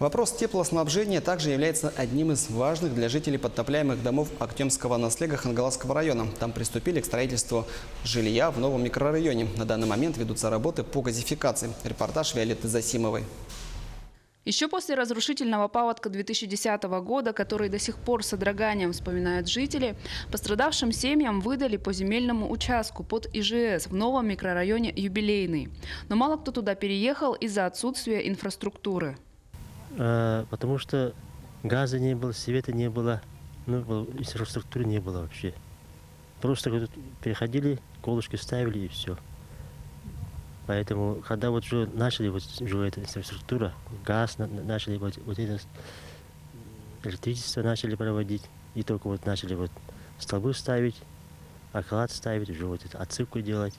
Вопрос теплоснабжения также является одним из важных для жителей подтопляемых домов Актемского наслега Хангаласского района. Там приступили к строительству жилья в новом микрорайоне. На данный момент ведутся работы по газификации. Репортаж Виолетты Засимовой. Еще после разрушительного паводка 2010 года, который до сих пор с содроганием вспоминают жители, пострадавшим семьям выдали по земельному участку под ИЖС в новом микрорайоне Юбилейный. Но мало кто туда переехал из-за отсутствия инфраструктуры. Потому что газа не было, света не было, инфраструктуры не было вообще. Просто переходили, колышки ставили и все. Поэтому, когда вот уже начали эта инфраструктура, газ начали, вот это электричество начали проводить, и только вот начали столбы ставить, оклад ставить, уже вот эту отсыпку делать.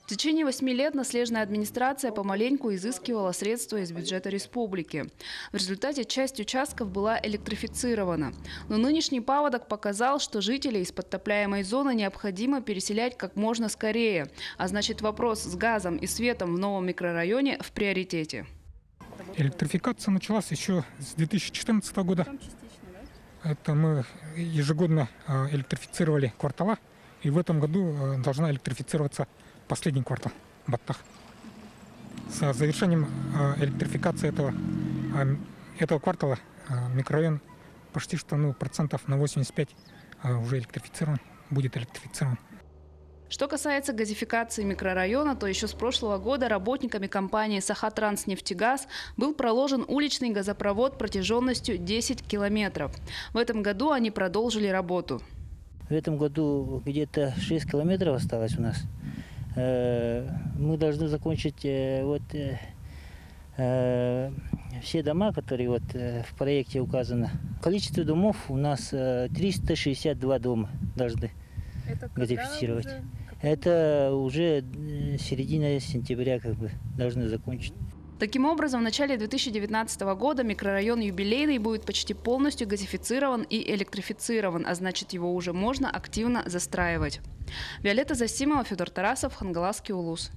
В течение 8 лет наследная администрация помаленьку изыскивала средства из бюджета республики. В результате часть участков была электрифицирована. Но нынешний паводок показал, что жителей из подтопляемой зоны необходимо переселять как можно скорее. А значит, вопрос с газом и светом в новом микрорайоне в приоритете. Электрификация началась еще с 2014 года. Это мы ежегодно электрифицировали квартала. И в этом году должна электрифицироваться последний квартал в Баттах. С завершением электрификации этого квартала микрорайон почти что процентов на 85 уже электрифицирован, будет электрифицирован. Что касается газификации микрорайона, то еще с прошлого года работниками компании «Сахатранснефтегаз» был проложен уличный газопровод протяженностью 10 километров. В этом году они продолжили работу. В этом году где-то 6 километров осталось у нас. Мы должны закончить все дома, которые в проекте указано. Количество домов у нас 362 дома должны газифицировать. Это уже середина сентября должны закончить. Таким образом, в начале 2019 года микрорайон Юбилейный будет почти полностью газифицирован и электрифицирован, а значит, его уже можно активно застраивать. Виолетта Засимова, Федор Тарасов, Хангаласский улус.